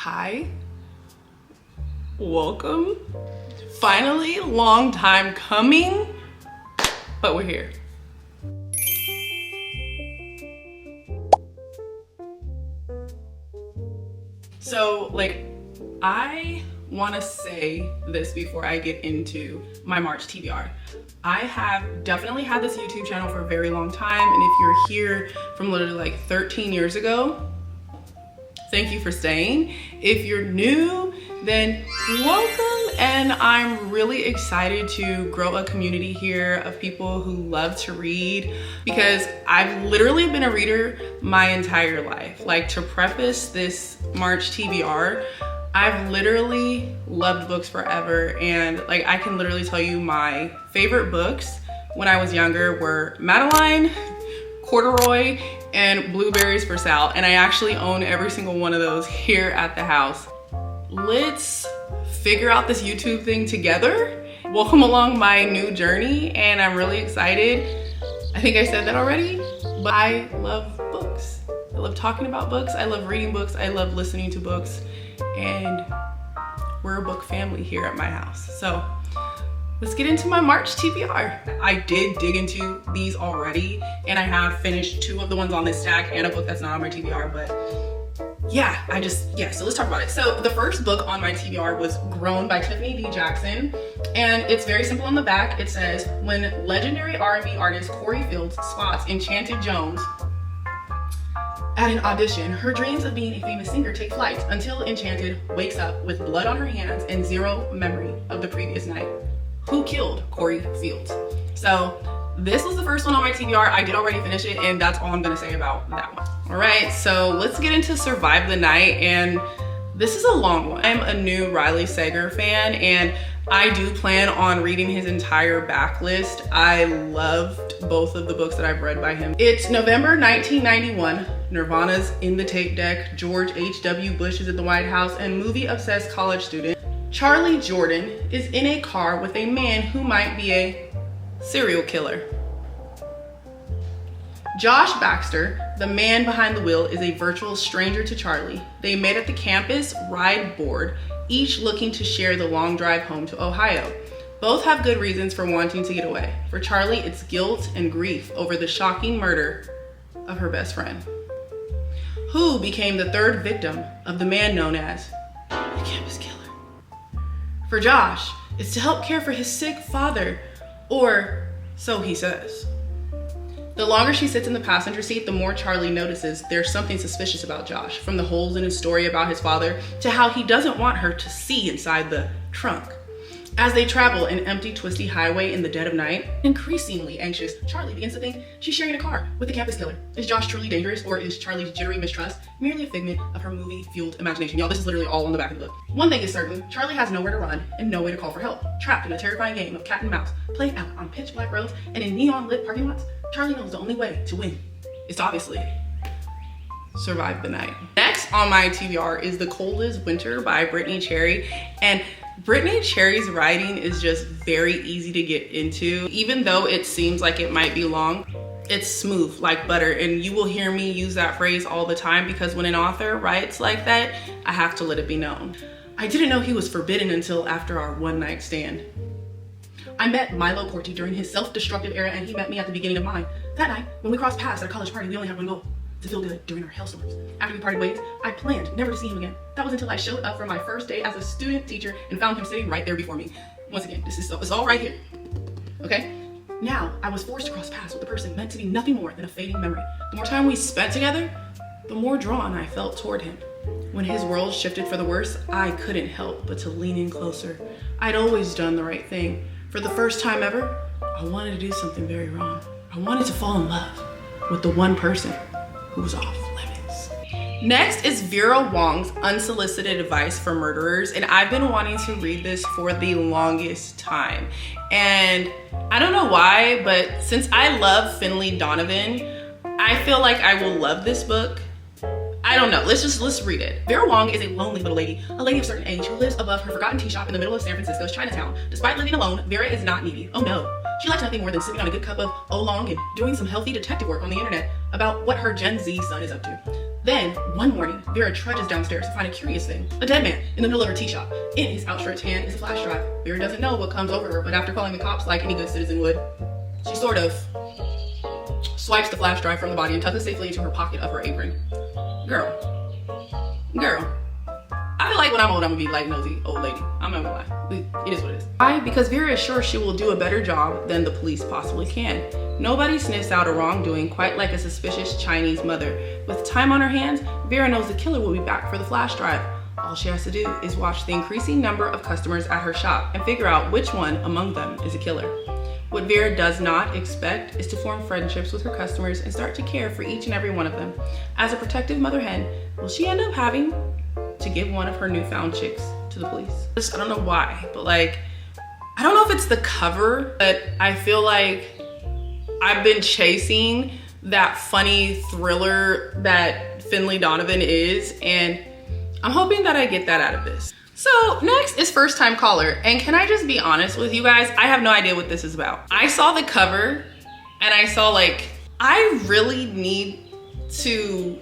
Hi, welcome. Finally, long time coming, but we're here. So I want to say this before I get into my March TBR. I have definitely had this YouTube channel for a very long time, and if you're here from literally 13 years ago, thank you for staying. If you're new, then welcome, and I'm really excited to grow a community here of people who love to read, because I've literally been a reader my entire life. To preface this March TBR, I've literally loved books forever, and I can literally tell you my favorite books when I was younger were Madeline, Corduroy, and Blueberries for Sal, and I actually own every single one of those here at the house. Let's figure out this YouTube thing together. Welcome along my new journey, and I'm really excited. I think I said that already, but I love books. I love talking about books. I love reading books. I love listening to books, and we're a book family here at my house. So let's get into my March TBR. I did dig into these already, and I have finished 2 of the ones on this stack and a book that's not on my TBR, but so let's talk about it. So the first book on my TBR was Grown by Tiffany D. Jackson, and it's very simple on the back. It says, when legendary R&B artist Corey Fields spots Enchanted Jones at an audition, her dreams of being a famous singer take flight until Enchanted wakes up with blood on her hands and zero memory of the previous night. Who killed Corey Fields? So this was the first one on my TBR. I did already finish it, and that's all I'm gonna say about that one. All right, so let's get into Survive the Night, and this is a long one. I'm a new Riley Sager fan, and I do plan on reading his entire backlist. I loved both of the books that I've read by him. It's November 1991. Nirvana's in the tape deck, George H.W. Bush is at the White House, and movie-obsessed college student Charlie Jordan is in a car with a man who might be a serial killer. Josh Baxter, the man behind the wheel, is a virtual stranger to Charlie. They met at the campus ride board, each looking to share the long drive home to Ohio. Both have good reasons for wanting to get away. For Charlie, it's guilt and grief over the shocking murder of her best friend, who became the 3rd victim of the man known as the campus killer. For Josh, it's to help care for his sick father, or so he says. The longer she sits in the passenger seat, the more Charlie notices there's something suspicious about Josh, from the holes in his story about his father to how he doesn't want her to see inside the trunk. As they travel an empty, twisty highway in the dead of night, increasingly anxious, Charlie begins to think she's sharing a car with the campus killer. Is Josh truly dangerous, or is Charlie's jittery mistrust merely a figment of her movie-fueled imagination? Y'all, this is literally all on the back of the book. One thing is certain, Charlie has nowhere to run and no way to call for help. Trapped in a terrifying game of cat and mouse, played out on pitch black roads and in neon-lit parking lots, Charlie knows the only way to win is to obviously survive the night. Next on my TBR is The Cold is Winter by Brittany Cherry, and Brittany Cherry's writing is just very easy to get into. Even though it seems like it might be long, it's smooth like butter, and you will hear me use that phrase all the time, because when an author writes like that, I have to let it be known. I didn't know he was forbidden until after our one-night stand. I met Milo Corti during his self-destructive era, and he met me at the beginning of mine. That night, when we crossed paths at a college party, we only had one goal: to feel good during our hailstorms. After we parted ways, I planned never to see him again. That was until I showed up for my first day as a student teacher and found him sitting right there before me. Once again, it's all right here, okay? Now, I was forced to cross paths with a person meant to be nothing more than a fading memory. The more time we spent together, the more drawn I felt toward him. When his world shifted for the worse, I couldn't help but to lean in closer. I'd always done the right thing. For the first time ever, I wanted to do something very wrong. I wanted to fall in love with the one person who was off limits. Next is Vera Wong's Unsolicited Advice for Murderers, and I've been wanting to read this for the longest time. And I don't know why, but since I love Finley Donovan, I feel like I will love this book. I don't know, let's read it. Vera Wong is a lonely little lady, a lady of certain age who lives above her forgotten tea shop in the middle of San Francisco's Chinatown. Despite living alone, Vera is not needy. Oh no. She likes nothing more than sipping on a good cup of oolong and doing some healthy detective work on the internet about what her Gen Z son is up to. Then, one morning, Vera trudges downstairs to find a curious thing. A dead man in the middle of her tea shop. In his outstretched hand is a flash drive. Vera doesn't know what comes over her, but after calling the cops like any good citizen would, she sort of swipes the flash drive from the body and tucks it safely into her pocket of her apron. Girl. I feel like when I'm old, I'm gonna be like nosy old lady. I'm not gonna lie. It is what it is. Why? Because Vera is sure she will do a better job than the police possibly can. Nobody sniffs out a wrongdoing quite like a suspicious Chinese mother. With time on her hands, Vera knows the killer will be back for the flash drive. All she has to do is watch the increasing number of customers at her shop and figure out which one among them is a killer. What Vera does not expect is to form friendships with her customers and start to care for each and every one of them. As a protective mother hen, will she end up having to give one of her newfound chicks to the police? I don't know why, but like, I don't know if it's the cover, but I feel like I've been chasing that funny thriller that Finley Donovan is, and I'm hoping that I get that out of this. So next is First Time Caller, and can I just be honest with you guys? I have no idea what this is about. I saw the cover and I saw like, I really need to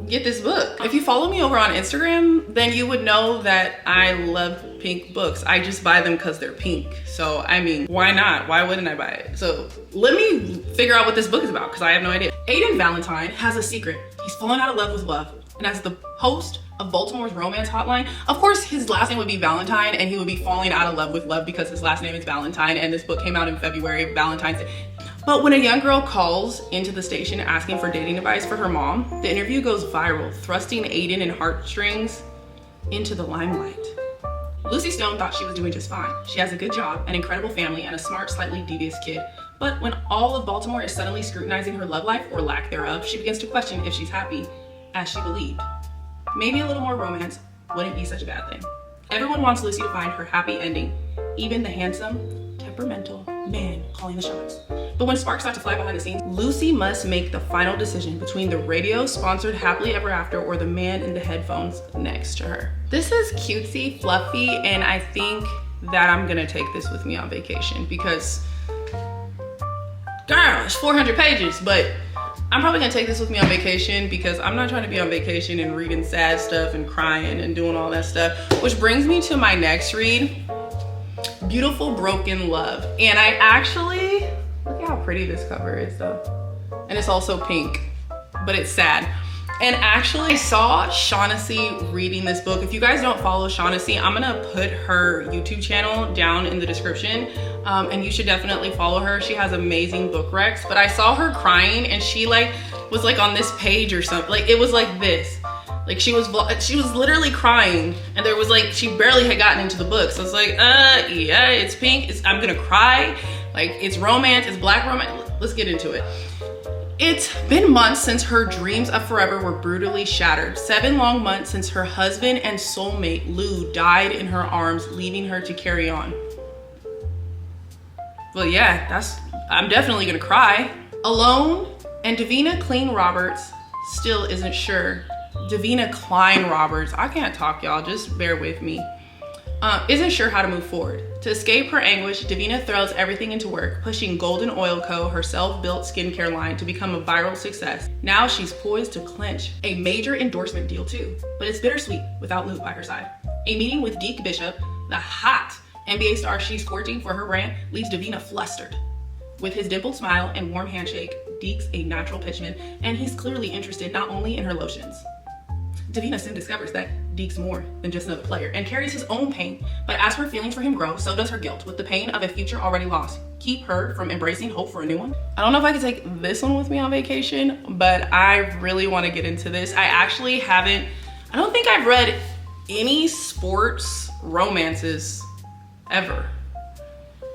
get this book. If you follow me over on Instagram, then you would know that I love pink books. I just buy them because they're pink. So I mean, why not? Why wouldn't I buy it? So let me figure out what this book is about because I have no idea. Aiden Valentine has a secret. He's fallen out of love with love. And as the host of Baltimore's romance hotline, of course his last name would be Valentine and he would be falling out of love with love because his last name is Valentine, and this book came out in February, Valentine's Day. But when a young girl calls into the station asking for dating advice for her mom, the interview goes viral, thrusting Aiden and heartstrings into the limelight. Lucy Stone thought she was doing just fine. She has a good job, an incredible family, and a smart, slightly devious kid. But when all of Baltimore is suddenly scrutinizing her love life, or lack thereof, she begins to question if she's happy as she believed. Maybe a little more romance wouldn't be such a bad thing. Everyone wants Lucy to find her happy ending, even the handsome, temperamental man calling the shots. But when sparks start to fly behind the scenes, Lucy must make the final decision between the radio-sponsored Happily Ever After or the man in the headphones next to her. This is cutesy, fluffy, and I think that I'm gonna take this with me on vacation because, girl, it's 400 pages, but I'm probably gonna take this with me on vacation because I'm not trying to be on vacation and reading sad stuff and crying and doing all that stuff. Which brings me to my next read, Beautiful Broken Love. And I actually, look at how pretty this cover is though. And it's also pink, but it's sad. And actually I saw Shaughnessy reading this book. If you guys don't follow Shaughnessy, I'm gonna put her YouTube channel down in the description. And you should definitely follow her. She has amazing book recs, but I saw her crying and she like was like on this page or something. Like it was like this. Like she was literally crying and there was like, she barely had gotten into the book. So it's like, yeah, it's pink. I'm gonna cry. Like it's romance, it's black romance. Let's get into it. It's been months since her dreams of forever were brutally shattered. 7 long months since her husband and soulmate, Lou, died in her arms, leaving her to carry on. Well, yeah, I'm definitely gonna cry. Alone, and Davina Klein Roberts still isn't sure. Davina Klein Roberts, I can't talk, y'all, just bear with me. Isn't sure how to move forward. To escape her anguish, Davina throws everything into work, pushing Golden Oil Co., her self-built skincare line, to become a viral success. Now she's poised to clinch a major endorsement deal too, but it's bittersweet without Lou by her side. A meeting with Deke Bishop, the hot NBA star she's courting for her brand, leaves Davina flustered. With his dimpled smile and warm handshake, Deke's a natural pitchman, and he's clearly interested not only in her lotions. Davina soon discovers that Deke's more than just another player and carries his own pain, but as her feelings for him grow, so does her guilt with the pain of a future already lost. Keep her from embracing hope for a new one. I don't know if I could take this one with me on vacation, but I really want to get into this. I don't think I've read any sports romances ever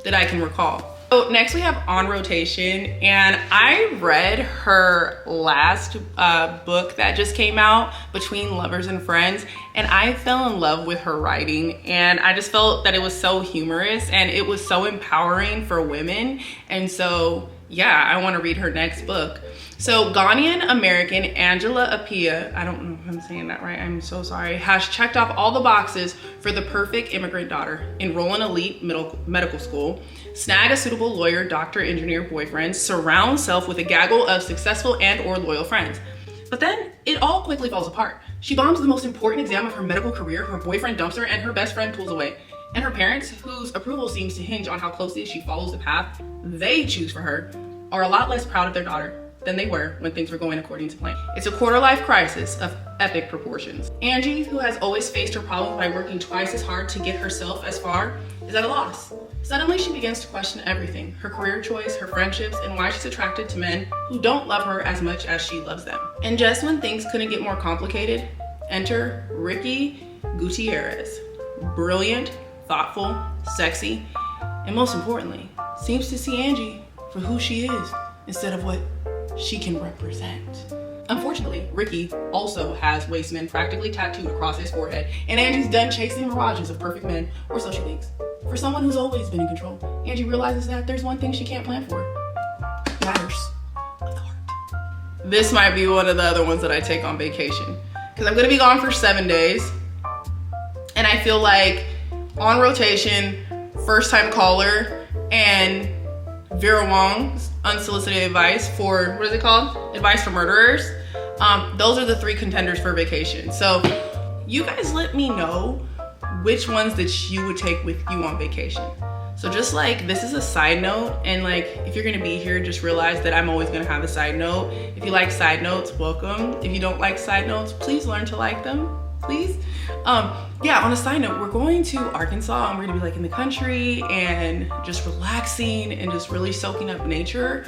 that I can recall. So next we have On Rotation, and I read her last book that just came out, Between Lovers and Friends, and I fell in love with her writing, and I just felt that it was so humorous and it was so empowering for women. And so yeah, I want to read her next book. So Ghanaian American Angela Appiah, I don't know if I'm saying that right, I'm so sorry, has checked off all the boxes for the perfect immigrant daughter. Enroll in elite medical school, snag a suitable lawyer, doctor, engineer boyfriend, surround self with a gaggle of successful and or loyal friends. But then it all quickly falls apart. She bombs the most important exam of her medical career, her boyfriend dumps her, and her best friend pulls away. And her parents, whose approval seems to hinge on how closely she follows the path they choose for her, are a lot less proud of their daughter than they were when things were going according to plan. It's a quarter-life crisis of epic proportions. Angie, who has always faced her problems by working twice as hard to get herself as far, is at a loss. Suddenly, she begins to question everything: her career choice, her friendships, and why she's attracted to men who don't love her as much as she loves them. And just when things couldn't get more complicated, enter Ricky Gutierrez. Brilliant, thoughtful, sexy, and most importantly, seems to see Angie for who she is instead of what she can represent. Unfortunately, Ricky also has wastemen practically tattooed across his forehead, and Angie's done chasing mirages of perfect men, or so she thinks. For someone who's always been in control, Angie realizes that there's one thing she can't plan for: matters of the heart. This might be one of the other ones that I take on vacation, because I'm gonna be gone for 7 days, and I feel like on rotation, First Time Caller, and Vera Wong's Unsolicited Advice for, what is it called? Advice for Murderers. Those are the 3 contenders for vacation. So you guys let me know which ones that you would take with you on vacation. So just like, this is a side note, and like, if you're gonna be here, just realize that I'm always gonna have a side note. If you like side notes, welcome. If you don't like side notes, please learn to like them, please. Yeah, on a side note, we're going to Arkansas, and we're gonna be like in the country and just relaxing and just really soaking up nature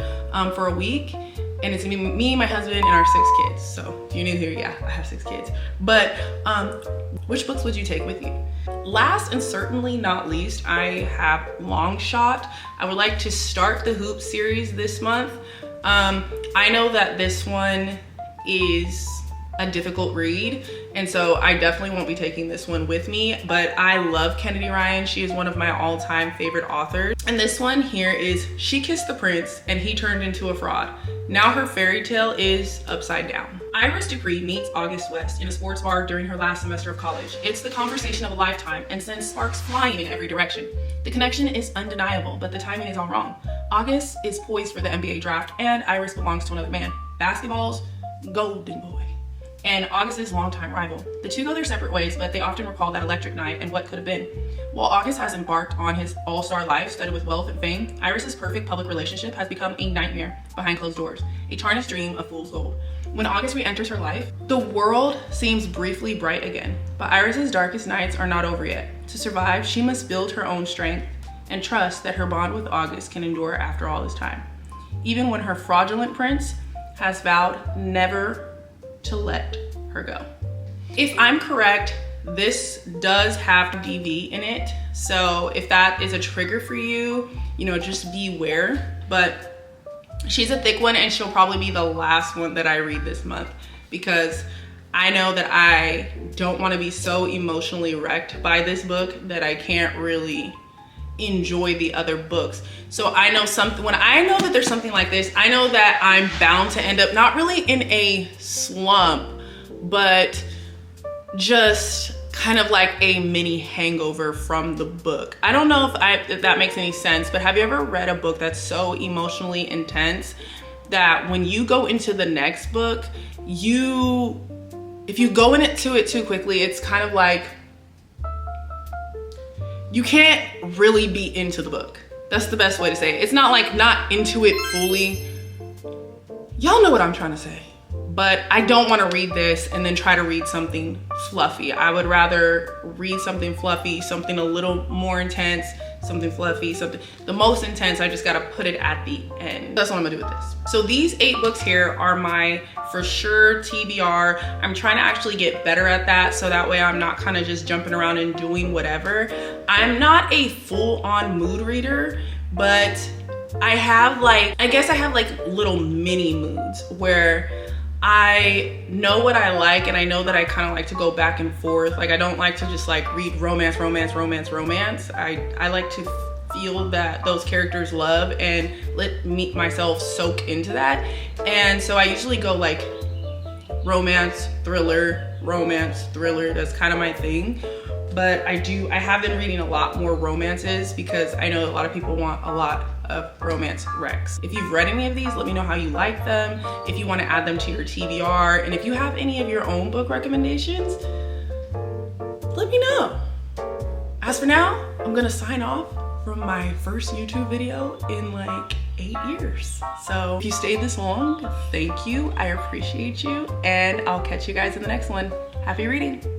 for a week. And it's gonna be me, my husband, and our 6 kids. So if you're new here, yeah, I have 6 kids. But which books would you take with you? Last and certainly not least, I have Long Shot. I would like to start the Hoop series this month. I know that this one is a difficult read, and so I definitely won't be taking this one with me, but I love Kennedy Ryan. She is one of my all-time favorite authors. And this one here is She Kissed the Prince and He Turned into a Fraud. Now her fairy tale is upside down. Iris Dupree meets August West in a sports bar during her last semester of college. It's the conversation of a lifetime and sends sparks flying in every direction. The connection is undeniable, but the timing is all wrong. August is poised for the NBA draft, and Iris belongs to another man. Basketball's golden boy and August's longtime rival. The two go their separate ways, but they often recall that electric night and what could have been. While August has embarked on his all-star life studded with wealth and fame, Iris's perfect public relationship has become a nightmare behind closed doors, a tarnished dream of fool's gold. When August re-enters her life, the world seems briefly bright again, but Iris's darkest nights are not over yet. To survive, she must build her own strength and trust that her bond with August can endure after all this time, even when her fraudulent prince has vowed never to let her go. If I'm correct, this does have DV in it, so if that is a trigger for you, just beware. But she's a thick one, and she'll probably be the last one that I read this month, because I know that I don't want to be so emotionally wrecked by this book that I can't really enjoy the other books. So I know when I know that there's something like this, I know that I'm bound to end up not really in a slump, but just kind of like a mini hangover from the book. I don't know if that makes any sense, but have you ever read a book that's so emotionally intense that when you go into the next book, if you go into it too quickly, it's kind of like you can't really be into the book. That's the best way to say it. It's not like not into it fully. Y'all know what I'm trying to say. But I don't want to read this and then try to read something fluffy. I would rather read something fluffy, something a little more intense, something fluffy, the most intense. I just got to put it at the end. That's what I'm gonna do with this. So these 8 books here are my for sure TBR. I'm trying to actually get better at that, so that way I'm not kind of just jumping around and doing whatever. I'm not a full-on mood reader, but I have I guess I have little mini moods where I know what I like, and I know that I kind of like to go back and forth. I don't like to just read romance. I like to feel that those characters love and let myself soak into that. And so I usually go romance, thriller. That's kind of my thing. but I have been reading a lot more romances because I know a lot of people want a lot of romance recs. If you've read any of these, let me know how you like them, if you want to add them to your TBR, and if you have any of your own book recommendations, let me know. As for now, I'm gonna sign off from my first YouTube video in like 8 years. So if you stayed this long, thank you, I appreciate you, and I'll catch you guys in the next one. Happy reading.